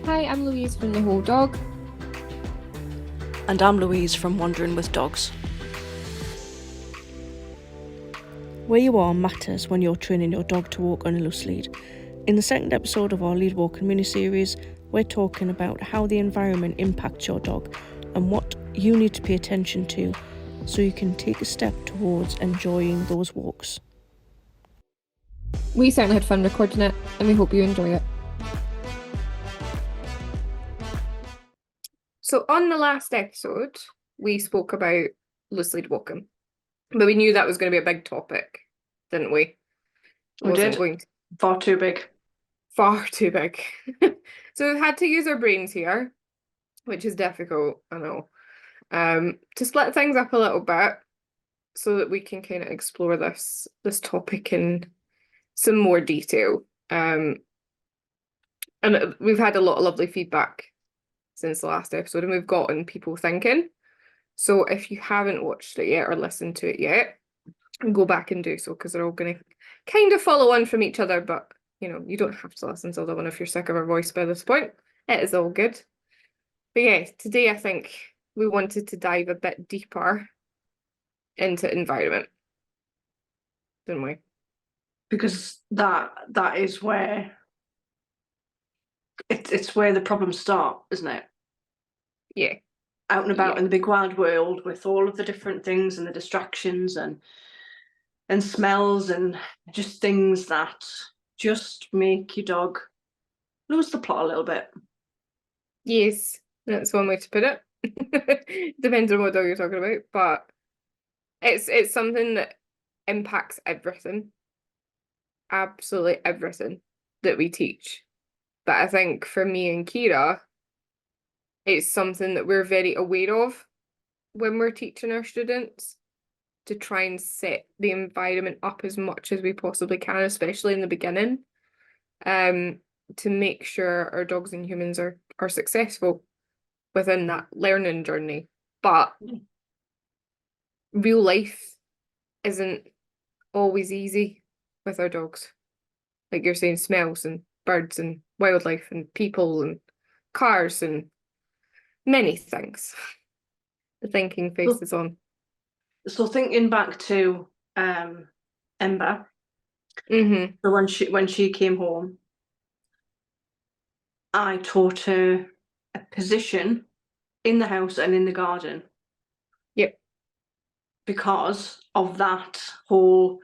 Hi, I'm Louise from The Whole Dog. And I'm Louise from Wandering with Dogs. Where you are matters when you're training your dog to walk on a loose lead. In the second episode of our Lead Walking mini-series, we're talking about how the environment impacts your dog and what you need to pay attention to so you can take a step towards enjoying those walks. We certainly had fun recording it, and we hope you enjoy it. So on the last episode, we spoke about loose lead walking, but we knew that was going to be a big topic, didn't we? It We wasn't did. going to Far too big. far too big. So we've had to use our brains here, which is difficult, I know, to split things up a little bit so that we can kind of explore this topic in some more detail. And we've had a lot of lovely feedback since the last episode, and we've gotten people thinking. So if you haven't watched it yet or listened to it yet, go back and do so, because they're all going to kind of follow on from each other, but you don't have to listen to the one if you're sick of our voice by this point. It is all good. But yeah, today I think we wanted to dive a bit deeper into environment, didn't we? Because that is where it's where the problems start, isn't it? Yeah. Out and about Yeah. in the big wide world with all of the different things and the distractions and smells and just things that just make your dog lose the plot a little bit. Yes, that's one way to put it. Depends on what dog you're talking about, but it's something that impacts everything. Absolutely everything that we teach. But I think for me and Kira, it's something that we're very aware of when we're teaching our students, to try and set the environment up as much as we possibly can, especially in the beginning, to make sure our dogs and humans are successful within that learning journey. But real life isn't always easy with our dogs. Like you're saying, smells and birds and wildlife and people and cars and many things. The thinking face is on. So thinking back to Ember, Mm-hmm. so when she came home, I taught her a position in the house and in the garden. Yep. Because of that whole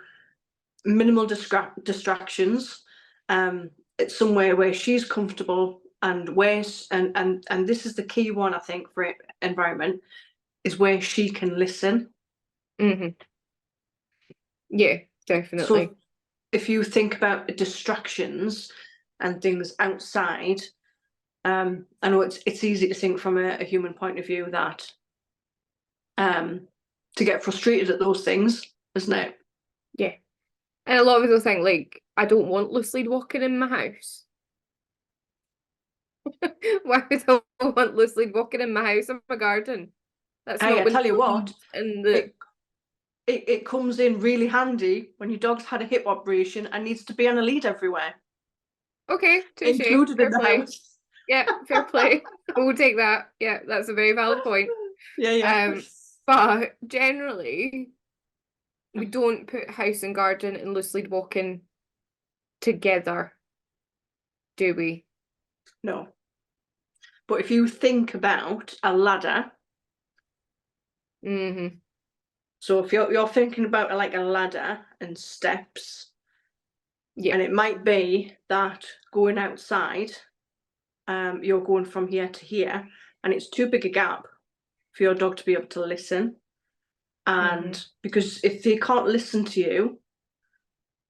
minimal distractions. It's somewhere where she's comfortable and where and this is the key one, I think, for environment, is where she can listen. Mm-hmm. Yeah, definitely. So if you think about distractions and things outside, I know it's easy to think from a human point of view that to get frustrated at those things, isn't it? Yeah. And a lot of people think, like, I don't want loose lead walking in my house. Why would I want loose lead walking in my house or my garden? That's Hey, not I when tell you what, and the it comes in really handy when your dog's had a hip operation and needs to be on a lead everywhere, okay, touche, included in fair the play. house. Yeah, fair play. We'll take that. Yeah, that's a very valid point. Yeah. But generally, we don't put house and garden and loose lead walking together, do we? No. But if you think about a ladder, Mm-hmm. so if you're thinking about like a ladder and steps, Yeah. and it might be that going outside, you're going from here to here, and it's too big a gap for your dog to be able to listen. And because if they can't listen to you,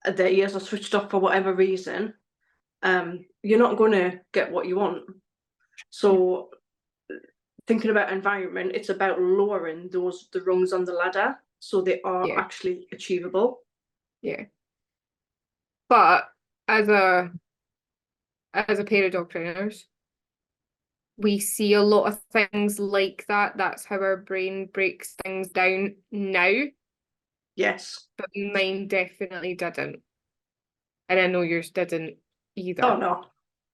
their ears are switched off for whatever reason, you're not going to get what you want. So thinking about environment, it's about lowering the rungs on the ladder so they are Yeah. actually achievable. Yeah. But as a pair of dog trainers, we see a lot of things like that. That's how our brain breaks things down now, Yes. but mine definitely didn't. And I know yours didn't either. Oh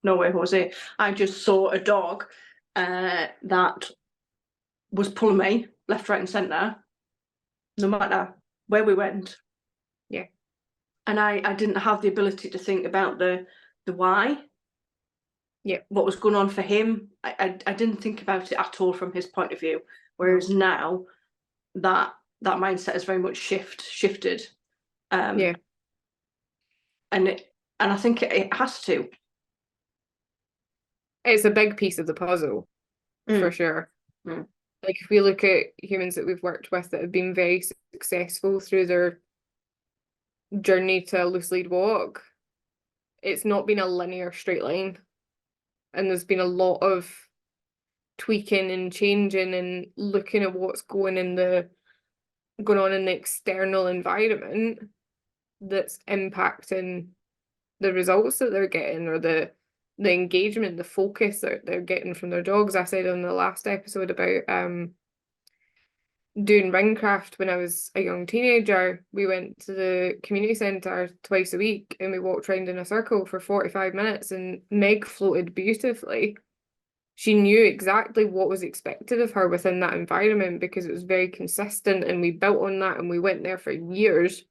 no way, Jose. I just saw a dog that was pulling me left, right, and centre, no matter where we went. Yeah. And I didn't have the ability to think about the why. Yeah. What was going on for him. I didn't think about it at all from his point of view. Whereas now that mindset has very much shifted. Yeah. And I think it has to. It's a big piece of the puzzle, for sure. Mm. Like if we look at humans that we've worked with that have been very successful through their journey to a loose lead walk, it's not been a linear straight line. And there's been a lot of tweaking and changing and looking at what's going on in the external environment that's impacting the results that they're getting, or the engagement, the focus that they're getting from their dogs. I said on the last episode about doing ringcraft when I was a young teenager. We went to the community centre twice a week and we walked around in a circle for 45 minutes, and Meg floated beautifully. She knew exactly what was expected of her within that environment because it was very consistent, and we built on that and we went there for years.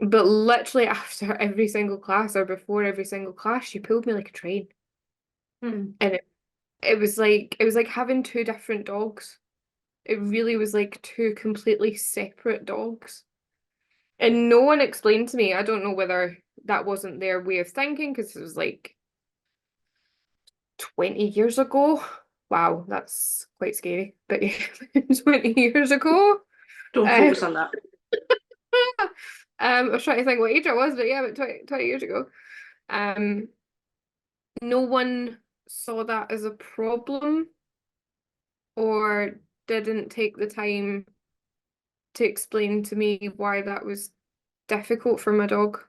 But literally after every single class or before every single class, she pulled me like a train. Mm. And it was like having two different dogs. It really was like two completely separate dogs. And no one explained to me. I don't know whether that wasn't their way of thinking because it was like 20 years ago. Wow, that's quite scary. But yeah, 20 years ago. Don't focus on that. I was trying to think what age I was, but yeah, about 20 years ago. No one saw that as a problem or didn't take the time to explain to me why that was difficult for my dog.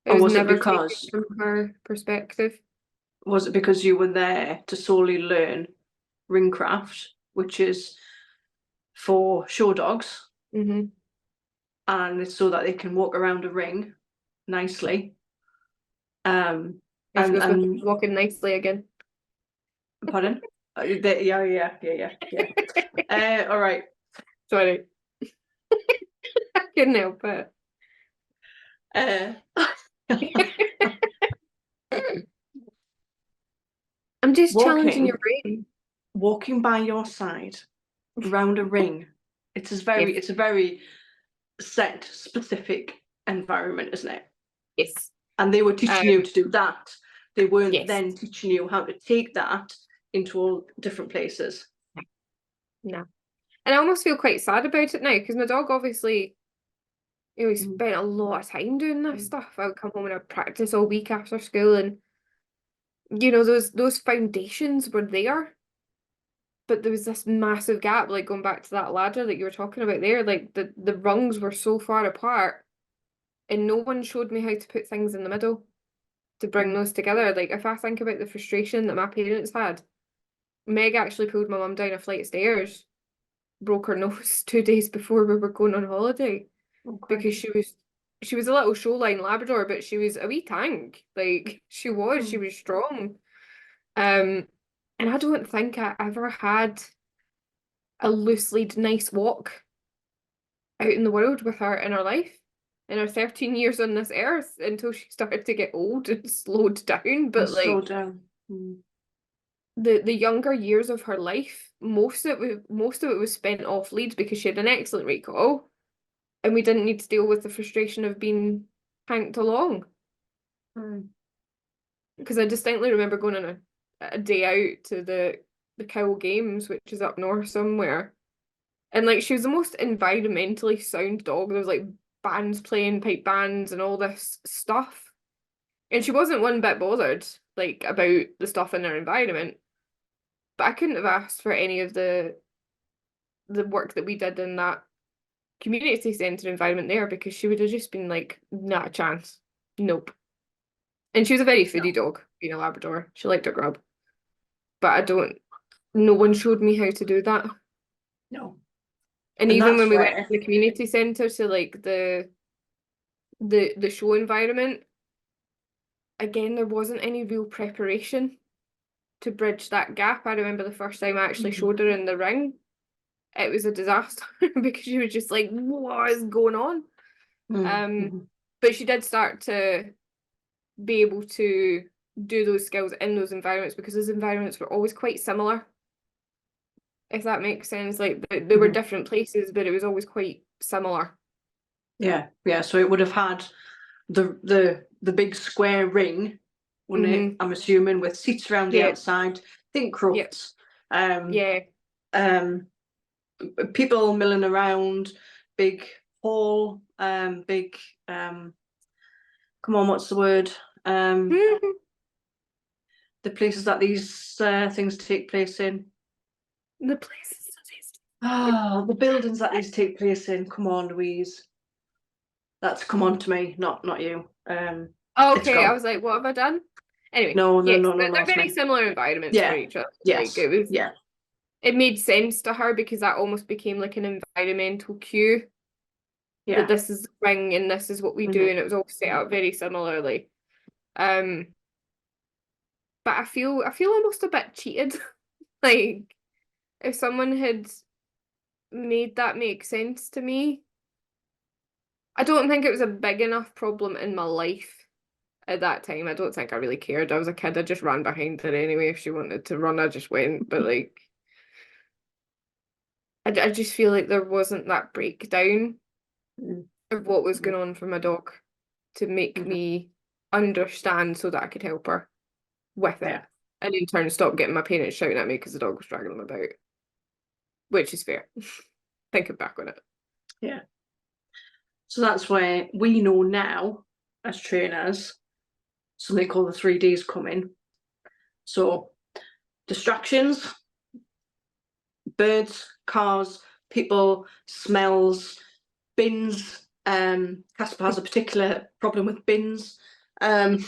It Or was was it never taken because from her perspective. you were there to solely learn ringcraft, which is for show dogs, Mm-hmm. and it's so that they can walk around a ring nicely. And she goes And walking nicely again. pardon? Yeah. All right. Sorry. I couldn't help it. I'm just challenging your brain. Walking by your side round a ring. It's a very set, specific environment, isn't it? Yes. And they were teaching you to do that. They weren't then Yes. teaching you how to take that into all different places. No. And I almost feel quite sad about it now because my dog obviously, he spent a lot of time doing this stuff. I would come home and I'd practice all week after school, and those foundations were there. But there was this massive gap, like going back to that ladder that you were talking about there, like the rungs were so far apart and no one showed me how to put things in the middle to bring those together. Like if I think about the frustration that my parents had, Meg actually pulled my mum down a flight of stairs, broke her nose 2 days before we were going on holiday because she was a little showline Labrador, but she was a wee tank. Like she was strong. And I don't think I ever had a loose lead nice walk out in the world with her in her life, in her 13 years on this earth, until she started to get old and slowed down. But like Slow down. the younger years of her life, most of it was spent off lead because she had an excellent recall and we didn't need to deal with the frustration of being hanked along. Because I distinctly remember going on a day out to the Cowl Games, which is up north somewhere. And like she was the most environmentally sound dog. There was like bands playing, pipe bands and all this stuff. And she wasn't one bit bothered like about the stuff in her environment. But I couldn't have asked for any of the work that we did in that community centre environment there because she would have just been like, not a chance. Nope. And she was a very foodie dog, being a Labrador. She liked her grub. But no one showed me how to do that. No. And even when we went to the community centre to like the show environment, again, there wasn't any real preparation to bridge that gap. I remember the first time I actually showed her in the ring, it was a disaster because she was just like, what is going on? But she did start to be able to do those skills in those environments because those environments were always quite similar, if that makes sense. Like they were different places, but it was always quite similar. Yeah, yeah. So it would have had the big square ring, wouldn't it? I'm assuming with seats around the outside, think crufts. Yeah. People milling around, big hall, big come on, what's the word? The places that these things take place in. The places that these. Oh, the buildings that these take place in. Come on, Louise. That's come on to me, not you. Okay, I was like, what have I done? Anyway, no, yes, no, they're very similar environments for each other. Yes. Like it was it made sense to her because that almost became like an environmental cue. That this is the ring and this is what we do, and it was all set up very similarly. But I feel almost a bit cheated. Like if someone had made that make sense to me. I don't think it was a big enough problem in my life at that time. I don't think I really cared. I was a kid. I just ran behind her anyway. If she wanted to run, I just went. But like, I just feel like there wasn't that breakdown of what was going on for my dog to make me understand so that I could help her with it. And in turn, stop getting my parents shouting at me because the dog was dragging them about, which is fair. Thinking back on it. Yeah. So that's where we know now, as trainers, something called the 3Ds come in. So distractions, birds, cars, people, smells, bins. Casper has a particular problem with bins. Anything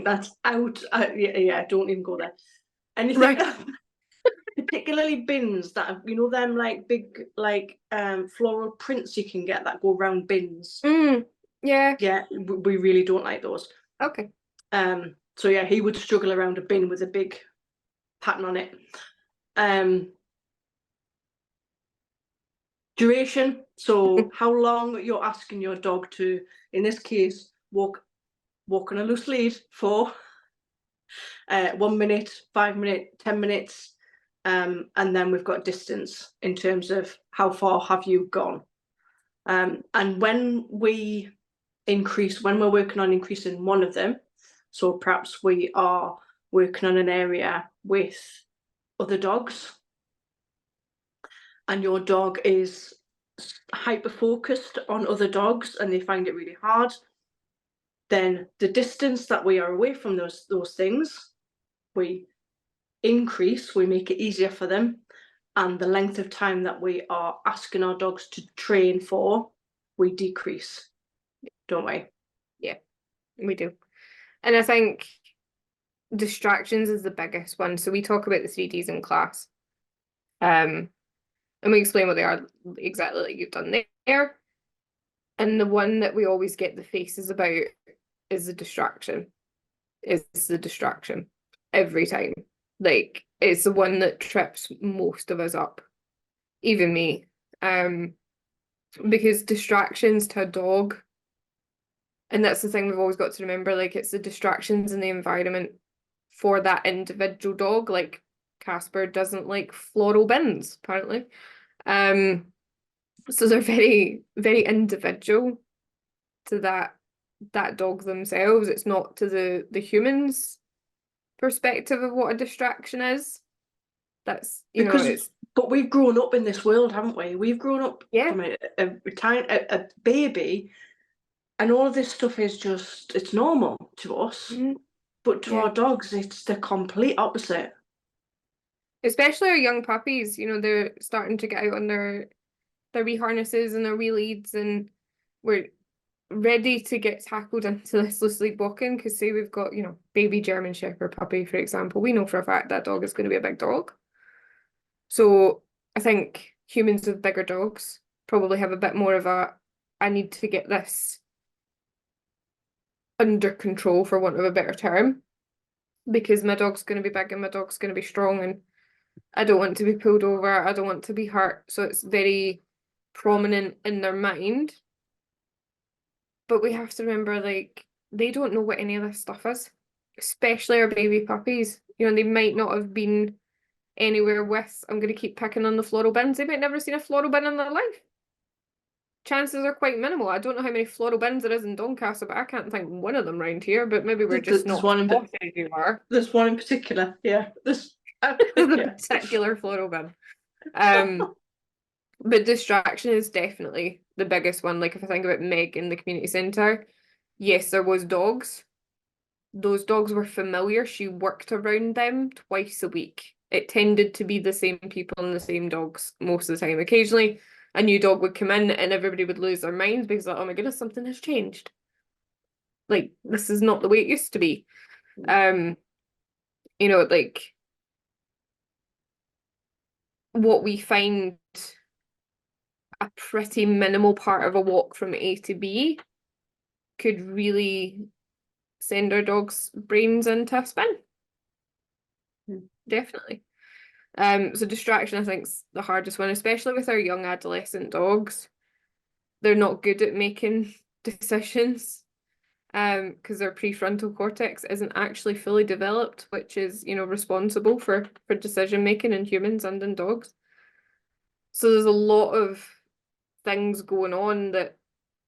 that's out, yeah, don't even go there. Anything, particularly bins that have, them like big, like floral prints you can get that go around bins. Yeah. Yeah, we really don't like those. Okay. So yeah, he would struggle around a bin with a big pattern on it. Duration, so how long you're asking your dog to, in this case, walk on a loose lead for 1 minute, 5 minutes, 10 minutes, and then we've got distance in terms of how far have you gone. And when we're working on increasing one of them, so perhaps we are working on an area with other dogs and your dog is hyper focused on other dogs and they find it really hard, then the distance that we are away from those things, we increase, we make it easier for them, and the length of time that we are asking our dogs to train for, we decrease, don't we? Yeah, we do. And I think distractions is the biggest one. So we talk about the 3Ds in class. And we explain what they are exactly like you've done there. And the one that we always get the faces about is the distraction. Is the distraction every time. Like it's the one that trips most of us up. Even me. Because distractions to a dog, and that's the thing we've always got to remember, like it's the distractions in the environment for that individual dog. Like Casper doesn't like floral bins, apparently. So they're very, very individual to that dog themselves. It's not to the humans' perspective of what a distraction is. That's but we've grown up in this world, haven't we? We've grown up from a baby, and all of this stuff is just, it's normal to us. But to our dogs, it's the complete opposite. Especially our young puppies, they're starting to get out on their wee harnesses and their wee leads, and we're ready to get tackled into this loose lead walking because say we've got, baby German Shepherd puppy, for example, we know for a fact that dog is going to be a big dog. So I think humans with bigger dogs probably have a bit more of I need to get this under control, for want of a better term, because my dog's going to be big and my dog's going to be strong, and I don't want to be pulled over, I don't want to be hurt. So it's very prominent in their mind. But we have to remember, like, they don't know what any of this stuff is, especially our baby puppies. You know, they might not have been anywhere with, I'm going to keep picking on the floral bins, they might never seen a floral bin in their life. Chances are quite minimal. I don't know how many floral bins there is in Doncaster, but I can't think one of them round here. But maybe we're just There's not one in spotted as you are. There's one in particular, yeah. This The yeah. particular floral bin. But distraction is definitely the biggest one. Like if I think about Meg in the community centre, yes, there was dogs. Those dogs were familiar. She worked around them twice a week. It tended to be the same people and the same dogs most of the time. Occasionally, a new dog would come in and everybody would lose their minds because, like, oh my goodness, something has changed. Like, this is not the way it used to be. You know, like, what we find a pretty minimal part of a walk from A to B could really send our dogs' brains into a spin. Definitely. So distraction, I think, is the hardest one, especially with our young adolescent dogs. They're not good at making decisions, because their prefrontal cortex isn't actually fully developed, which is, you know, responsible for decision making in humans and in dogs. So there's a lot of things going on that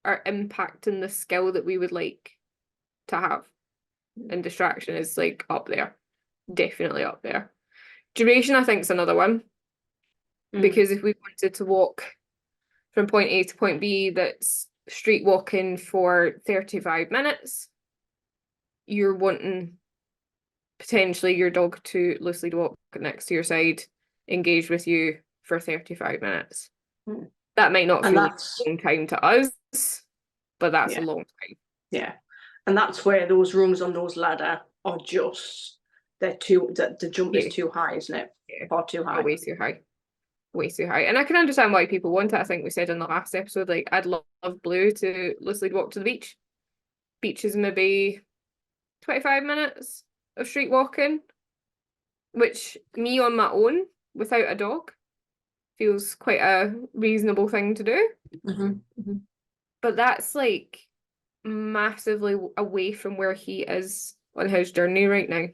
are impacting the skill that we would like to have. And distraction is like up there, definitely up there. Duration, I think, is another one. Because if we wanted to walk from point A to point B that's street walking for 35 minutes, you're wanting potentially your dog to loosely walk next to your side, engage with you for 35 minutes. That might not feel like a long time to us, but that's a long time. Yeah. And that's where those rungs on those ladder are just, the jump is too high, isn't it? Yeah. Far too high. Way too high. Way too high. And I can understand why people want it. I think we said in the last episode, like, I'd love Blue to loosely walk to the beach. Beach is maybe 25 minutes of street walking, which me on my own, without a dog, feels quite a reasonable thing to do. But that's like massively away from where he is on his journey right now.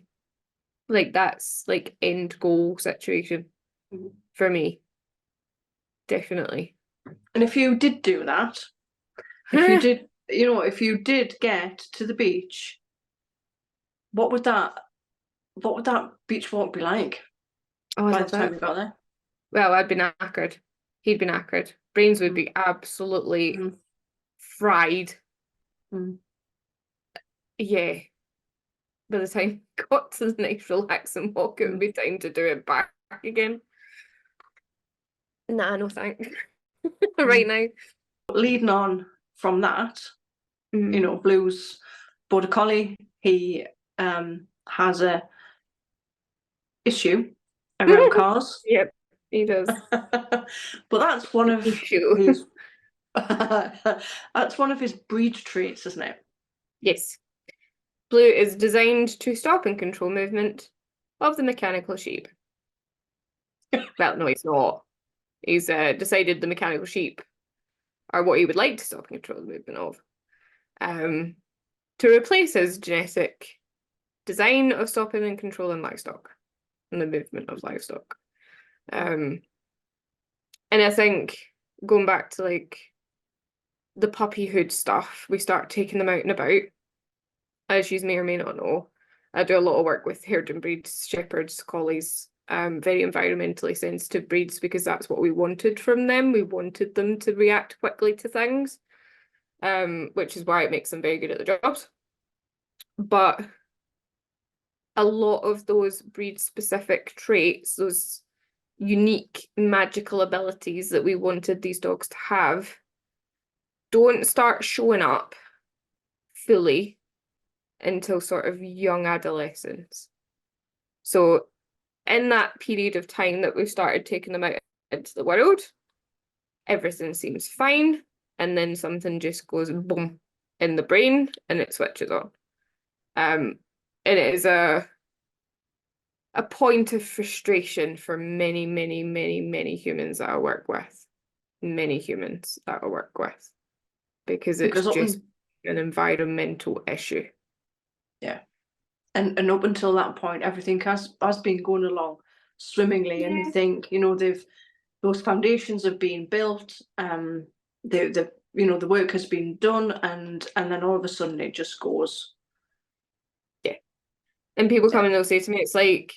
Like, that's like end goal situation for me. Definitely. And if you did do that, if you did get to the beach, what would that beach walk be like by the time you got there? Well, I'd be knackered. He'd be knackered. Brains would be absolutely fried. Yeah. By the time I got to the nice relaxing walk, it would be time to do it back again. Nah, no thanks. Right now. Leading on from that, you know, Blue's Border Collie, he has a issue around cars. Yep, he does. But that's one of his that's one of his breed traits, isn't it? Yes. Blue is designed to stop and control movement of the mechanical sheep. Well, no, he's not. He's decided the mechanical sheep are what he would like to stop and control the movement of. To replace his genetic design of stopping and controlling livestock and the movement of livestock. And I think going back to like the puppyhood stuff, we start taking them out and about. As you may or may not know, I do a lot of work with Hairden breeds, shepherds, collies, very environmentally sensitive breeds, because that's what we wanted from them. We wanted them to react quickly to things, which is why it makes them very good at the jobs. But a lot of those breed-specific traits, those unique magical abilities that we wanted these dogs to have, don't start showing up fully until sort of young adolescence. So in that period of time that we've started taking them out into the world, everything seems fine, and then something just goes boom in the brain and it switches on. And it is a point of frustration for many, many, many, many humans that I work with. Many humans that I work with. Because it's Because just an environmental issue. yeah. And up until that point, everything has been going along swimmingly, and you think, those foundations have been built, the the work has been done, and then all of a sudden it just goes. Yeah. And people come Yeah. and they'll say to me, it's like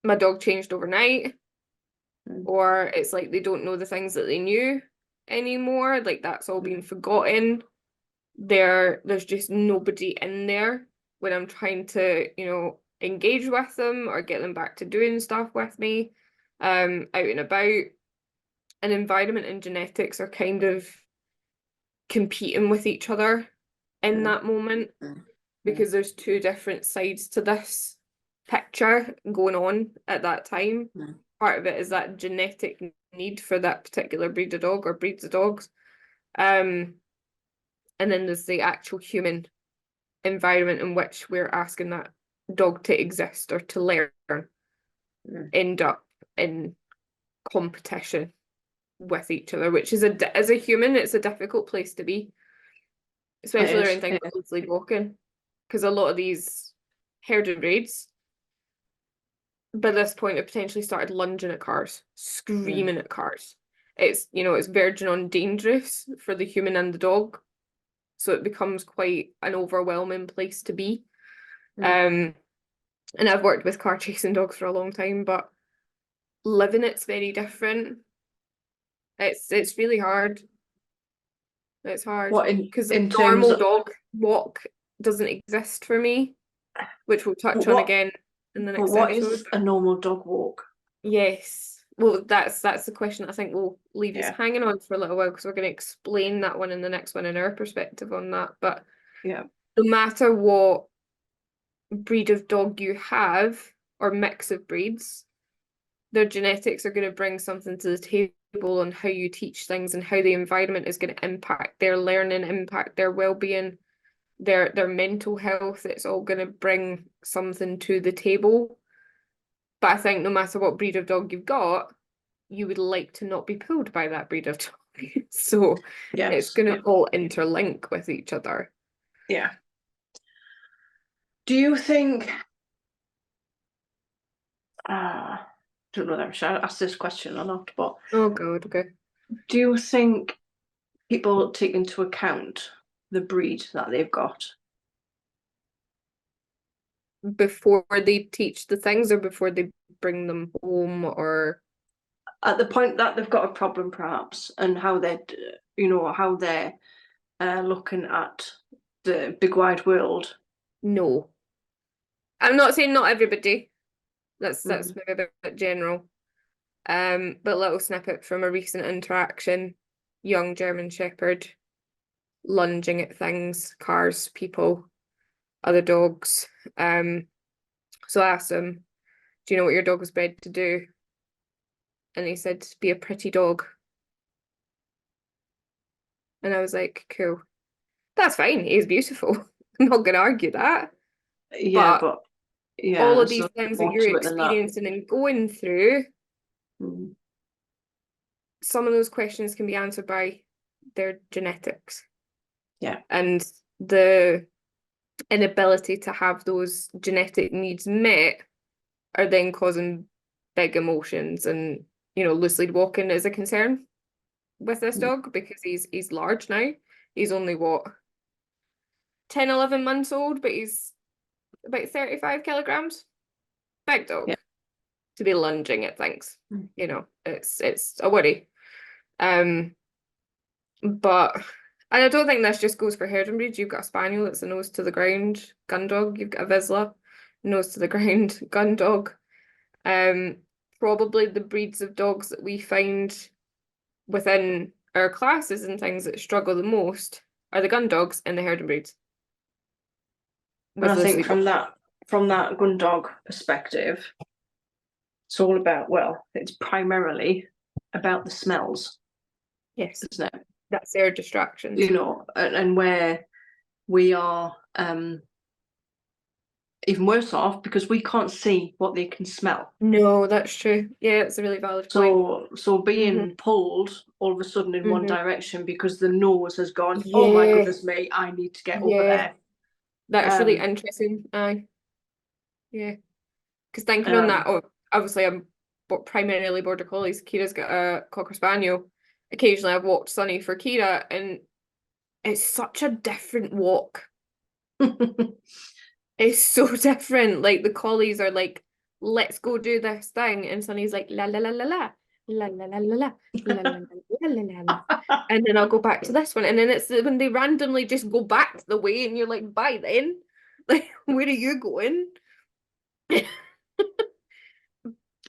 my dog changed overnight, or it's like they don't know the things that they knew anymore. Like that's all been forgotten. There's just nobody in there when I'm trying to, engage with them or get them back to doing stuff with me, out and about. And environment and genetics are kind of competing with each other in that moment because there's two different sides to this picture going on at that time. Part of it is that genetic need for that particular breed of dog or breeds of dogs. And then there's the actual human environment in which we're asking that dog to exist or to learn, end up in competition with each other, which is as a human, it's a difficult place to be, especially around things like lead walking, because a lot of these herding breeds by this point have potentially started lunging at cars, screaming at cars. It's it's verging on dangerous for the human and the dog, so it becomes quite an overwhelming place to be. And I've worked with car chasing dogs for a long time, but living it's very different. It's really hard. It's hard What because in the terms normal of dog walk doesn't exist for me, which we'll touch on what? again in the But next what episode. is a normal dog walk? Yes. Well, that's the question I think we'll leave us Yeah. hanging on for a little while because we're going to explain that one in the next one and our perspective on that. But Yeah. no matter what breed of dog you have or mix of breeds, their genetics are going to bring something to the table on how you teach things and how the environment is going to impact their learning, impact their well-being, their mental health. It's all going to bring something to the table. But I think no matter what breed of dog you've got, you would like to not be pulled by that breed of dog. So it's going to all interlink with each other. Yeah. Do you think, don't know if I should ask this question or not, but Oh God, okay. do you think people take into account the breed that they've got? Before they teach the things or before they bring them home or At the point that they've got a problem, perhaps, and how they're, how they're looking at the big wide world. no. I'm not saying not everybody. That's maybe a bit general. But little snippet from a recent interaction, young German Shepherd lunging at things, cars, people, other dogs. So I asked him, do you know what your dog was bred to do? And he said, be a pretty dog. And I was like, cool. That's fine. He's beautiful. I'm not going to argue that. Yeah, But yeah, all of these things that you're experiencing and going through, some of those questions can be answered by their genetics. Yeah. And the inability to have those genetic needs met are then causing big emotions. And, loose lead walking is a concern with this dog because he's large now. He's only what, 10, 11 months old, but he's about 35 kilograms. Big dog to be lunging at things. It's a worry. But and I don't think this just goes for herding breeds. You've got a spaniel that's a nose to the ground gun dog. You've got a Vizsla, nose to the ground gun dog. Probably the breeds of dogs that we find within our classes and things that struggle the most are the gun dogs and the herding breeds. And I think from that gun dog perspective, it's all about, it's primarily about the smells. Yes, isn't it? That's their distractions. And where we are even worse off because we can't see what they can smell. No, that's true. Yeah, it's a really valid point. So being pulled all of a sudden in one Mhm. direction because the nose has gone, oh my Yeah, goodness me, I need to get over yeah, there. that's really Um, interesting. Aye, yeah. Because thinking on that, um, obviously I'm primarily border collies. Kira's got a cocker spaniel. Occasionally I've walked Sunny for Kira, and it's such a different walk. It's so different. Like the collies are like, let's go do this thing, and Sunny's like la la la la la la la la la la la la la la la la. And then I'll go back to this one, and then it's when they randomly just go back the way, and you're like, bye then. Like, where are you going?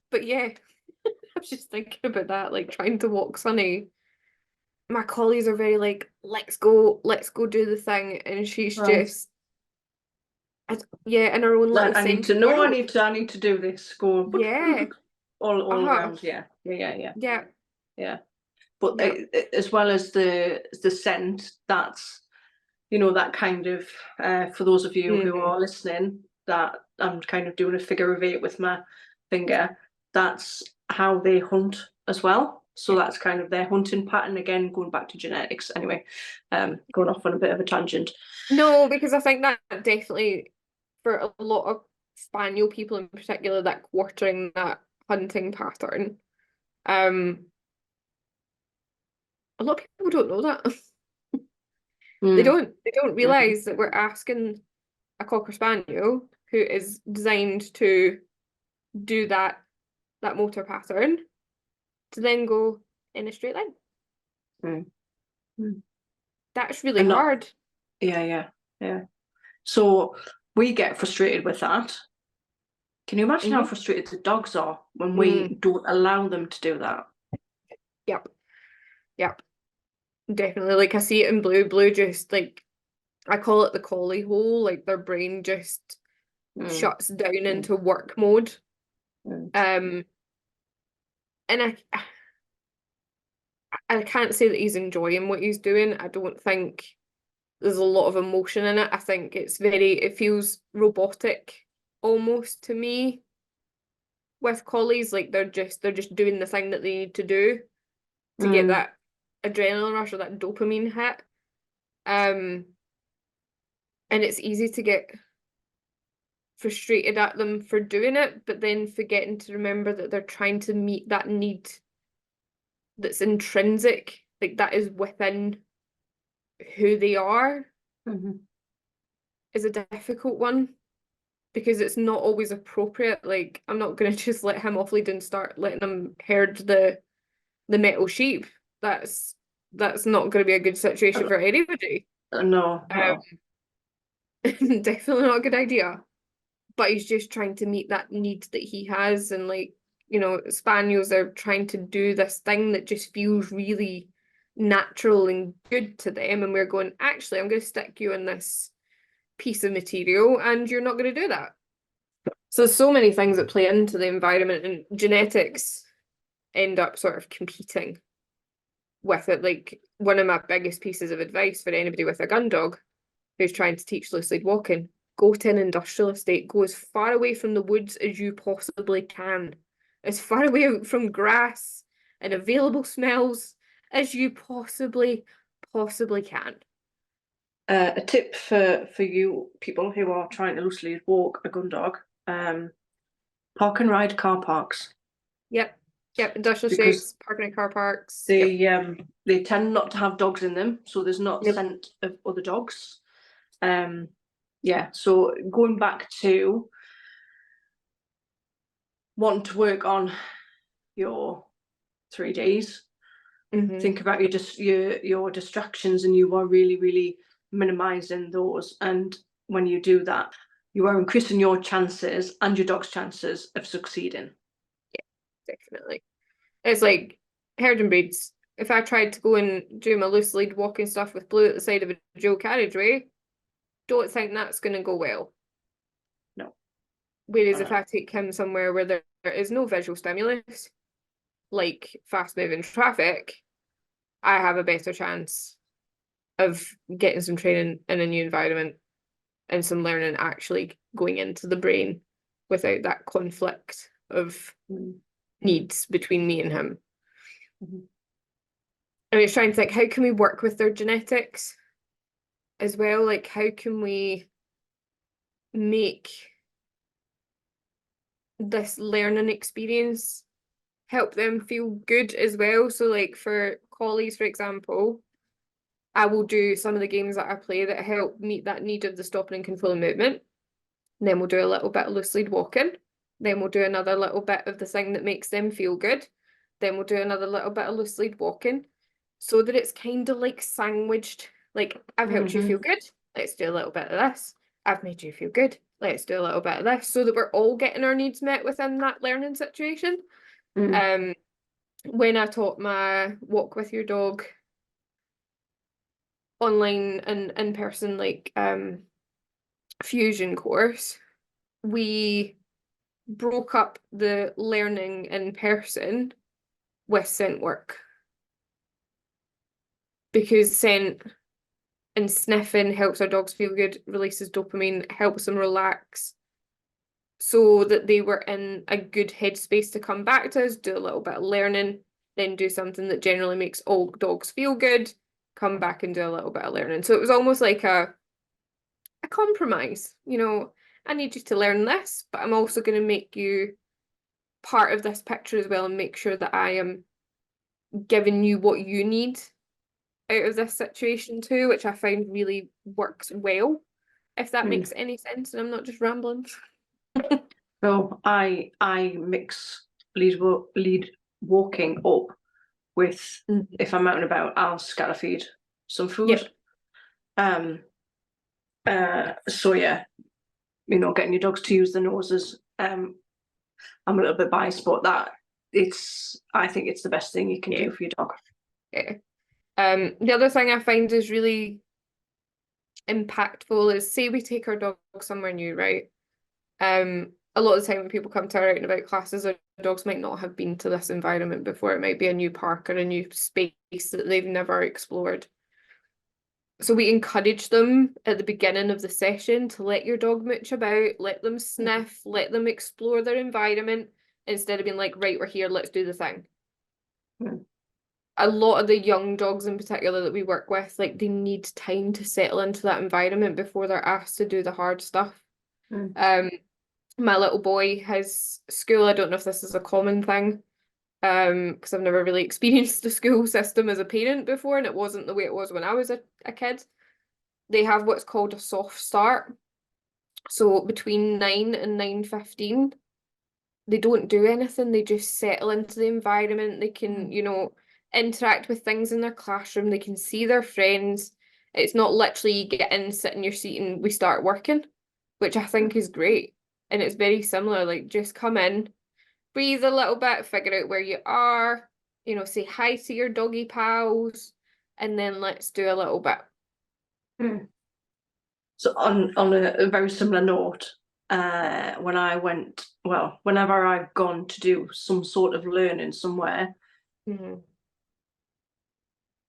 But yeah, I was just thinking about that, like trying to walk Sunny. My collies are very like, let's go do the thing, and she's right. just, yeah, in her own little I need sense to of know. world. I need to do this. Go Yeah, all uh-huh, around. Yeah, yeah, yeah, yeah, yeah. But yeah. as well as the scent, that's that kind of for those of you who Mhm. are listening, that I'm kind of doing a figure of 8 with my finger. That's how they hunt as well. So Yeah. that's kind of their hunting pattern again, going back to genetics. Anyway, going off on a bit of a tangent. No, because I think that definitely for a lot of spaniel people in particular, that quartering, that hunting pattern, um, a lot of people don't know that. Mm, They don't mm, realize that we're asking a cocker spaniel who is designed to do that motor pattern to then go in a straight line. mm, mm. That's really And not, hard. yeah, yeah, yeah. So we get frustrated with that. Can you imagine how Hmm. frustrated the dogs are when we Mm. don't allow them to do that? Yep. Yep. Definitely. Like I see it in Blue. Blue just like, I call it the collie hole. Like their brain just Mm, shuts down mm, into work mode. mm, Um, and I can't say that he's enjoying what he's doing. I don't think there's a lot of emotion in it. I think it feels robotic almost to me with collies. Like they're just doing the thing that they need to do to get mm, that adrenaline rush or that dopamine hit. Um, and it's easy to get frustrated at them for doing it, but then forgetting to remember that they're trying to meet that need that's intrinsic, like that is within who they are, mhm. is a difficult one because it's not always appropriate. Like I'm not gonna just let him off lead and start letting him herd the metal sheep. That's not gonna be a good situation for anybody. No, no. Definitely not a good idea. But he's just trying to meet that need that he has, and like, spaniels are trying to do this thing that just feels really natural and good to them, and we're going, actually, I'm going to stick you in this piece of material and you're not going to do that. So there's so many things that play into the environment, and genetics end up sort of competing with it. Like one of my biggest pieces of advice for anybody with a gun dog who's trying to teach loose lead walking, go to an industrial estate, go as far away from the woods as you possibly can, as far away from grass and available smells as you possibly can. A tip for you people who are trying to loosely walk a gun dog, park and ride car parks Yep. Yep. Industrial because estates, parking in car parks. Yep. they tend not to have dogs in them, so there's not Yep. scent of other dogs. Um, yeah. So going back to wanting to work on your 3Ds, Mm-hmm. think about your distractions, and you are really minimizing those. And when you do that, you are increasing your chances and your dog's chances of succeeding. Definitely. It's like herd and breeds. If I tried to go and do my loose lead walking stuff with Blue at the side of a dual carriageway, don't think that's going to go well. No. Whereas if Uh, I take him somewhere where there is no visual stimulus, like fast moving traffic, I have a better chance of getting some training in a new environment. and some learning actually going into the brain without that conflict of needs between me and him. I was trying to think, how can we work with their genetics as well? Like, how can we make this learning experience help them feel good as well? So like for collies, for example, I will do some of the games that I play that help meet that need of the stopping and controlling movement. And then we'll do a little bit of loose lead walking. Then we'll do another little bit of the thing that makes them feel good. Then we'll do another little bit of loose lead walking, so that it's kind of like sandwiched. Like, I've helped you feel good, let's do a little bit of this. I've made you feel good, let's do a little bit of this, so that we're all getting our needs met within that learning situation. When I taught my walk with your dog online and in person, like fusion course, we broke up the learning in person with scent work, because scent and sniffing helps our dogs feel good, releases dopamine, helps them relax, so that they were in a good headspace to come back to us, do a little bit of learning, then do something that generally makes all dogs feel good, come back and do a little bit of learning. So it was almost like a compromise. You know, I need you to learn this, but I'm also going to make you part of this picture as well, and make sure that I am giving you what you need out of this situation too, which I find really works well, if that makes any sense, and I'm not just rambling. So I mix lead walking up with, if I'm out and about, I'll scatter feed some food. Yep. So yeah, you know, getting your dogs to use the noses. I'm a little bit biased, but I think it's the best thing you can do for your dog. Yeah. The other thing I find is really impactful is, say we take our dog somewhere new, right? A lot of the time when people come to our out and about classes, our dogs might not have been to this environment before. It might be a new park or a new space that they've never explored. So we encourage them at the beginning of the session to let your dog mooch about, let them sniff, let them explore their environment, instead of being like, right, we're here, let's do the thing. A lot of the young dogs in particular that we work with, like, they need time to settle into that environment before they're asked to do the hard stuff. My little boy, his school, I don't know if this is a common thing, because I've never really experienced the school system as a parent before, and it wasn't the way it was when I was a kid. They have what's called a soft start. So between 9 and 9:15, they don't do anything, they just settle into the environment. They can, you know, interact with things in their classroom, they can see their friends. It's not literally you get in, sit in your seat and we start working, which I think is great. And it's very similar, like, just come in, breathe a little bit, figure out where you are, you know, say hi to your doggy pals, and then let's do a little bit. So on a very similar note, whenever I've gone to do some sort of learning somewhere,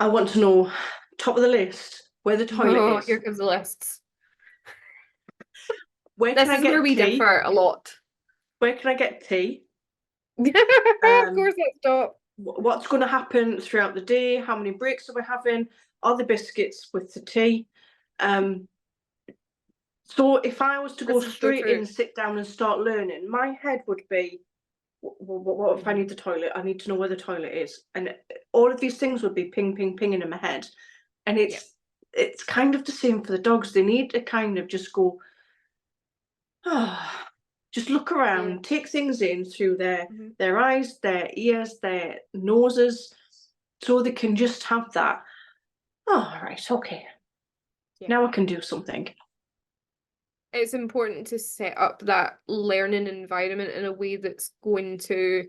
I want to know, top of the list, where the toilet is. Here comes the lists. Where This can I is get where we tea? differ a lot. Where can I get tea? Of course, let's stop. What's going to happen throughout the day? How many breaks are we having? Are the biscuits with the tea? So if I was to go straight in, sit down and start learning, my head would be, what if I need the toilet? I need to know where the toilet is. And all of these things would be ping, ping, pinging in my head. And it's kind of the same for the dogs. They need to kind of just go, just look around, take things in through their eyes, their ears, their noses, so they can just have that, right, okay, now I can do something. It's important to set up that learning environment in a way that's going to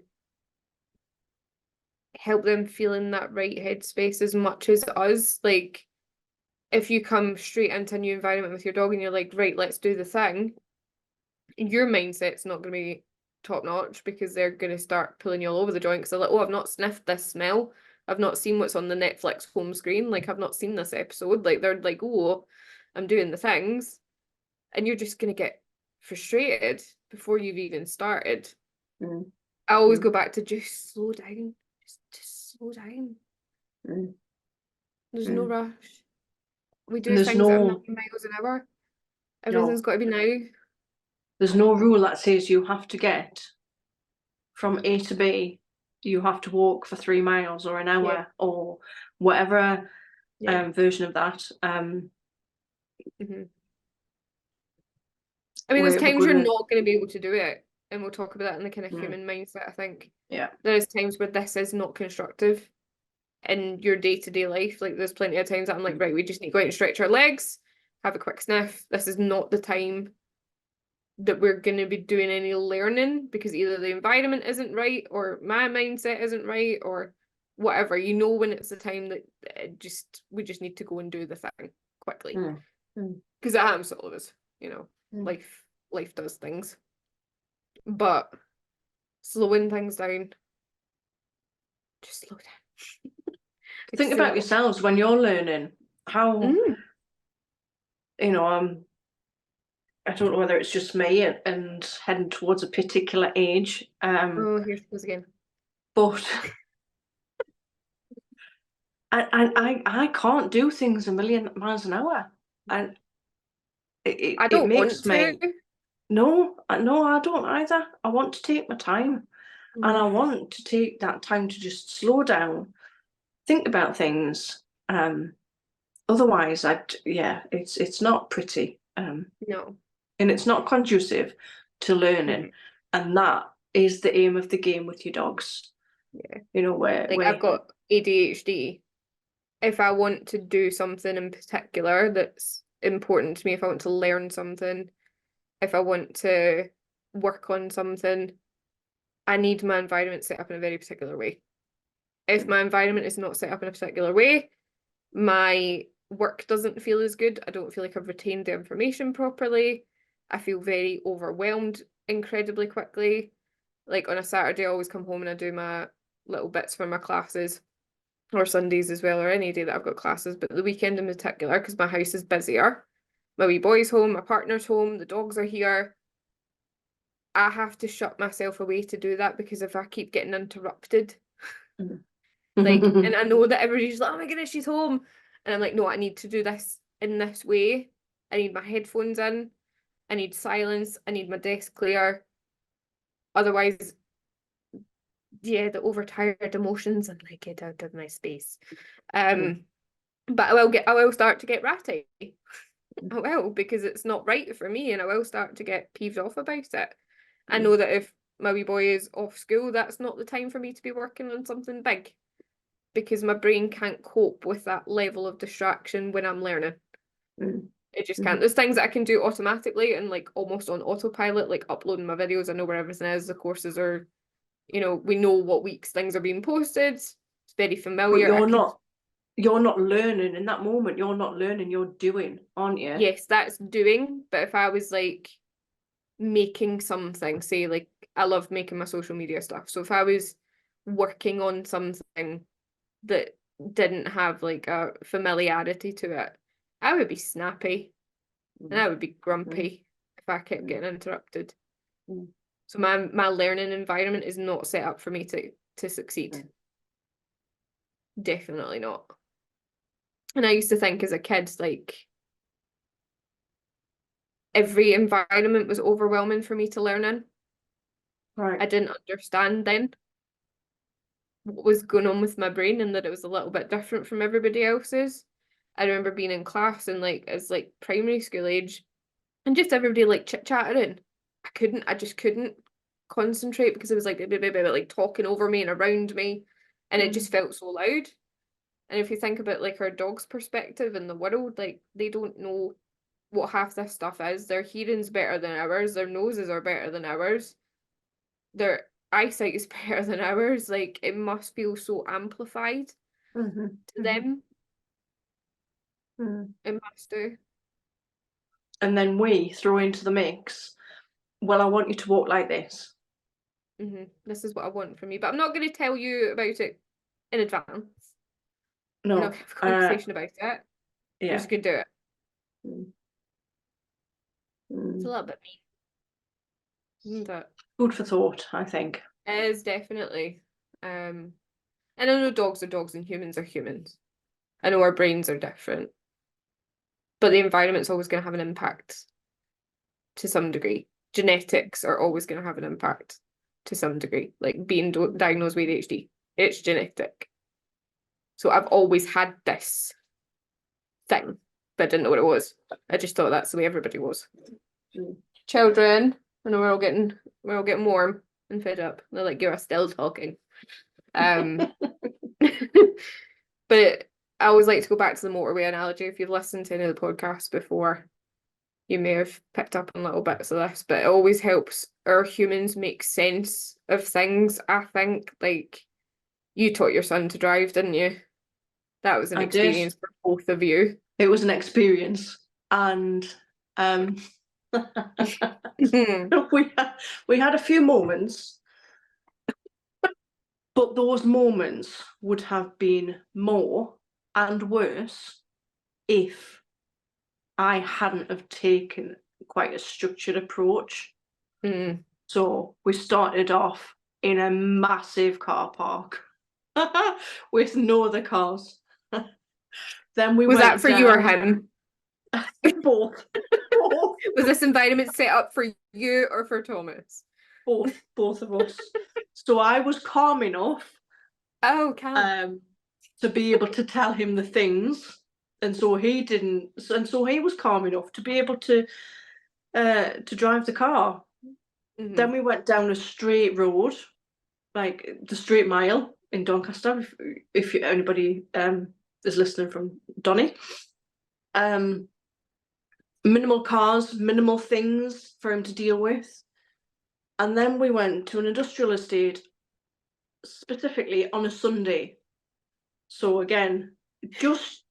help them feel in that right headspace as much as us. Like, if you come straight into a new environment with your dog and you're like, right, let's do the thing, your mindset's not going to be top notch, because they're going to start pulling you all over the joint, because they're like, oh, I've not sniffed this smell, I've not seen what's on the Netflix home screen, like, I've not seen this episode. Like, they're like, oh, I'm doing the things. and you're just going to get frustrated before you've even started. Mm. I always go back to just slow down. Just slow down. Mm. There's no Mm. rush. We do And there's things at a no, million miles an hour. no, Everything's got to be now. there's no rule that says you have to get from A to B. You have to walk for 3 miles or an hour Yeah. or whatever Yeah. version of that. Mhm. I mean, there's We're times you're gonna, not going to be able to do it, and we'll talk about that in the kind of Mm. human mindset, I think. yeah. There's times where this is not constructive in your day-to-day life. Like, there's plenty of times that I'm like, right, we just need to go out and stretch our legs, have a quick sniff. This is not the time that we're going to be doing any learning, because either the environment isn't right or my mindset isn't right or whatever. You know when it's the time that we just need to go and do the thing quickly, Mm. Mm. because it happens to all of us, you know. Mm. Life does things, but slowing things down, just slow down. Think It's about simple. yourselves when you're learning how, Mm. you know, I don't know whether it's just me and heading towards a particular age, Oh, here she goes again. but I can't do things a million miles an hour, and I it don't want makes to. me, no, no, I don't either. I want to take my time, and I want to take that time to just slow down, think about things. Otherwise, yeah, it's not pretty, No. and it's not conducive to learning, Mhm. and that is the aim of the game with your dogs. Yeah. You know, where Like, I've got ADHD. If I want to do something in particular that's important to me, if I want to learn something, if I want to work on something, I need my environment set up in a very particular way. If my environment is not set up in a particular way, my work doesn't feel as good. I don't feel like I've retained the information properly. I feel very overwhelmed incredibly quickly. Like, on a Saturday, I always come home and I do my little bits for my classes, or Sundays as well, or any day that I've got classes, but the weekend in particular, because my house is busier. My wee boy's home, my partner's home, the dogs are here. I have to shut myself away to do that, because if I keep getting interrupted, like, and I know that everybody's like, oh my goodness, she's home. And I'm like, no, I need to do this in this way. I need my headphones in. I need silence. I need my desk clear. Otherwise, yeah, the overtired emotions, I'm like, get out of my space. But I will start to get ratty. I will, because it's not right for me, and I will start to get peeved off about it. I know that if my wee boy is off school, that's not the time for me to be working on something big, because my brain can't cope with that level of distraction when I'm learning. It just can't. There's things that I can do automatically and like almost on autopilot, like uploading my videos. I know where everything is. The courses are, we know what weeks things are being posted. It's very But familiar. you're not learning in that moment. You're not learning. You're doing, aren't you? Yes, that's doing. But if I was like making something, say like I love making my social media stuff. So if I was working on something that didn't have like a familiarity to it, I would be snappy and I would be grumpy if I kept getting interrupted. So my learning environment is not set up for me to succeed. Definitely not. And I used to think as a kid, like, every environment was overwhelming for me to learn in. Right. I didn't understand then what was going on with my brain, and that it was a little bit different from everybody else's. I remember being in class and like as like primary school age, and just everybody like chit-chatting. I just couldn't concentrate, because it was like talking over me and around me, and it just felt so loud. And if you think about like our dog's perspective in the world, like, they don't know what half this stuff is. Their hearing's better than ours, their noses are better than ours, their eyesight is better than ours. Like, it must feel so amplified to them. It must do. And then we throw into the mix, well, I want you to walk like this. This is what I want from you, but I'm not going to tell you about it in advance. We're not No, going to have a conversation about it. We're yeah. just going to do it. It's a little bit mean, isn't it? Food for thought, I think. It is definitely. And I know dogs are dogs and humans are humans. I know our brains are different, but the environment's always going to have an impact to some degree. Genetics are always going to have an impact to some degree, like being diagnosed with ADHD. It's genetic. So I've always had this thing, but I didn't know what it was. I just thought that's the way everybody was. Children, I know we're all getting warm and fed up. They're like, you're still talking. But I always like to go back to the motorway analogy. If you've listened to any of the podcasts before, you may have picked up on little bits of this, but it always helps our humans make sense of things. I think, like, you taught your son to drive, didn't you? That was an experience for both of you. It was an experience, and we had a few moments, but those moments would have been more and worse if I hadn't have taken quite a structured approach. So we started off in a massive car park with no other cars. Then we was went that for you or him? Both. Was this environment set up for you or for Thomas? Both of us. So I was calm enough. Oh, calm. To be able to tell him the things, and so he didn't. And so he was calm enough to be able to drive the car. Then we went down a straight road, like the straight mile in Doncaster. If anybody is listening from Donny, minimal cars, minimal things for him to deal with. And then we went to an industrial estate, specifically on a Sunday. So again, just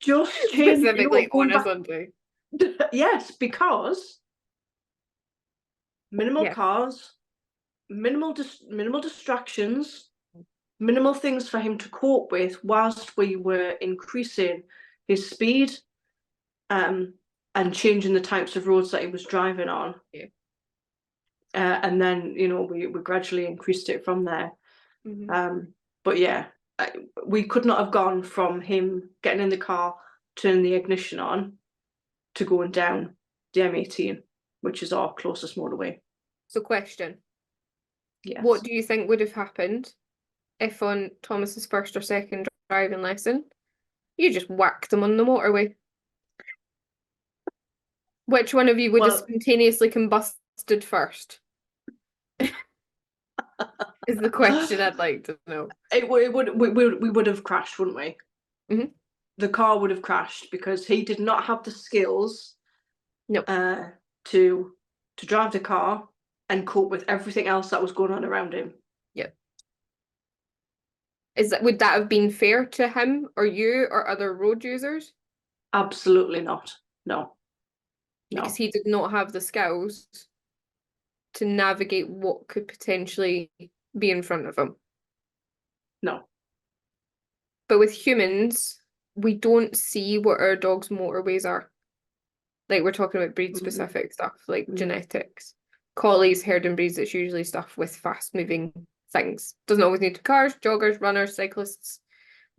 specifically on a Sunday. Yes, because minimal cars, minimal distractions, minimal things for him to cope with whilst we were increasing his speed, and changing the types of roads that he was driving on. And then, we gradually increased it from there. But yeah, we could not have gone from him getting in the car, turning the ignition on, to going down the M18, which is our closest motorway. So question. Yes. What do you think would have happened if on Thomas's first or second driving lesson, you just whacked him on the motorway? Which one of you would have spontaneously combusted first? Is the question I'd like to know. We would have crashed, wouldn't we? The car would have crashed because he did not have the skills to drive the car and cope with everything else that was going on around him. Would that have been fair to him or you or other road users? Absolutely not. No. Because he did not have the skills to navigate what could potentially be in front of him. No. But with humans, we don't see what our dogs' motorways are. Like, we're talking about breed-specific stuff, like genetics. Collies, herding breeds, it's usually stuff with fast-moving things. Doesn't always need to be cars, joggers, runners, cyclists,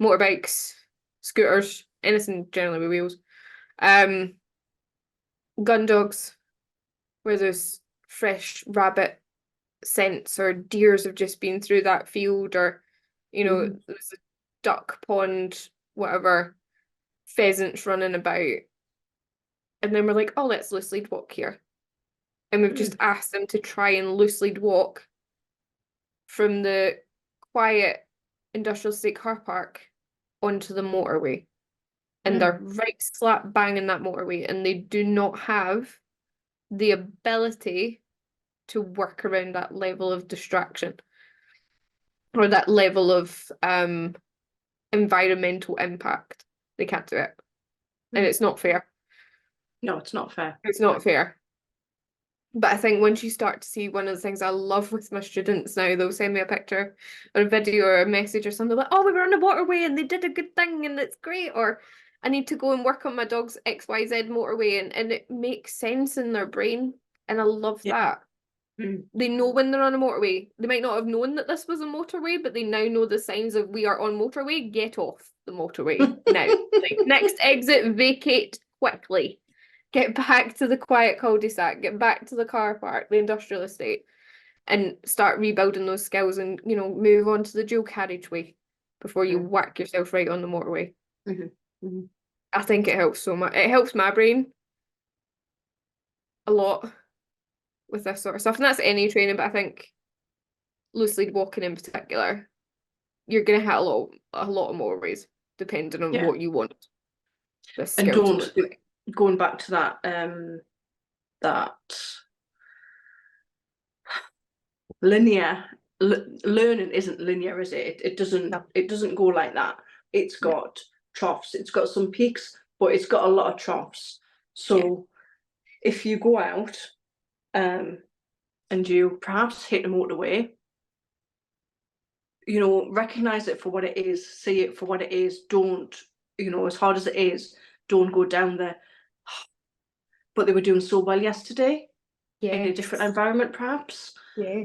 motorbikes, scooters, anything generally with wheels. Gun dogs, where there's fresh rabbit scents or deers have just been through that field, or there's a duck pond, whatever, pheasants running about, and then we're like, oh, let's loose lead walk here, and we've just asked them to try and loose lead walk from the quiet industrial estate car park onto the motorway, and they're right slap bang in that motorway, and they do not have the ability to work around that level of distraction or that level of environmental impact. They can't do it. And it's not fair. No, it's not fair. It's not fair. But I think once you start to see, one of the things I love with my students now, they'll send me a picture or a video or a message or something like, oh, we were on the waterway and they did a good thing and it's great. Or I need to go and work on my dog's XYZ motorway, and it makes sense in their brain. And I love Yeah. that. Mm. They know when they're on a motorway. They might not have known that this was a motorway, but they now know the signs of we are on motorway. Get off the motorway now. Like, next exit, vacate quickly. Get back to the quiet cul-de-sac. Get back to the car park, the industrial estate, and start rebuilding those skills, and move on to the dual carriageway before you whack yourself right on the motorway. I think it helps so much. It helps my brain a lot with this sort of stuff, and that's any training, but I think loose lead walking in particular, you're gonna hit a lot of motorways depending on what you want this And skill to don't look like. going back to that that linear learning isn't linear, is it? It doesn't go like that. It's got troughs, it's got some peaks, but it's got a lot of troughs. So if you go out and you perhaps hit a motorway, recognize it for what it is, see it for what it is. Don't, as hard as it is, don't go down there. But they were doing so well yesterday in a different environment, perhaps.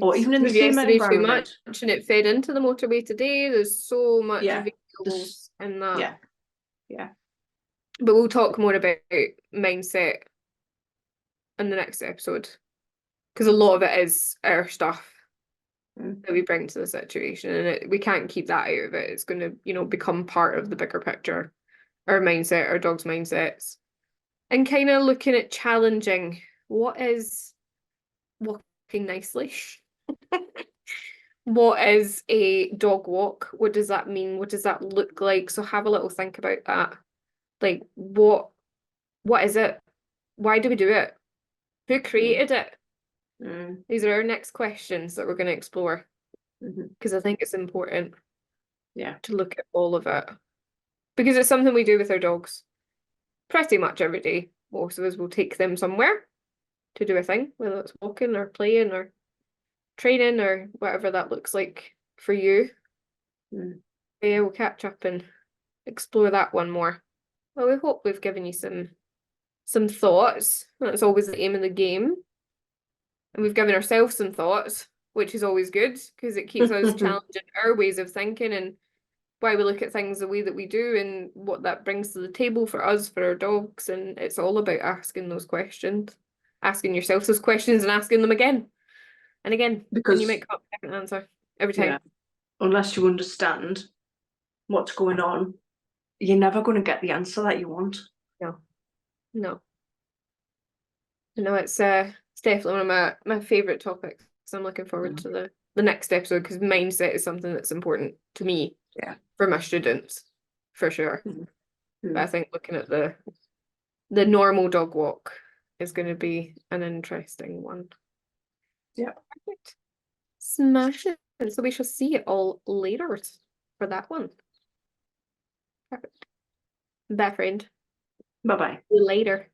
Or even in the same environment. Too much, and it fed into the motorway today. There's so much vehicles in that. Yeah. But we'll talk more about mindset in the next episode, because a lot of it is our stuff that we bring to the situation, and we can't keep that out of it. It's going to, become part of the bigger picture, our mindset, our dog's mindsets, and kind of looking at challenging what is walking nicely. What is a dog walk? What does that mean? What does that look like? So have a little think about that. Like, what is it? Why do we do it? Who created it? These are our next questions that we're going to explore, because I think it's important to look at all of it, because it's something we do with our dogs pretty much every day. Most of us will take them somewhere to do a thing, whether it's walking or playing or training or whatever that looks like for you. Yeah, we'll catch up and explore that one more. Well, we hope we've given you some thoughts. That's always the aim of the game. And we've given ourselves some thoughts, which is always good, because it keeps us challenging our ways of thinking and why we look at things the way that we do, and what that brings to the table for us, for our dogs. And it's all about asking those questions, asking yourself those questions, and asking them again and again, because you might come up with a different answer every time. Unless you understand what's going on, you're never going to get the answer that you want. No. It's definitely one of my favorite topics. So I'm looking forward to the next episode, because mindset is something that's important to me. For my students, for sure. But I think looking at the normal dog walk is going to be an interesting one. Perfect. Smash it. So we shall see it all later for that one. Perfect. Bye, friend. Bye-bye. See you later.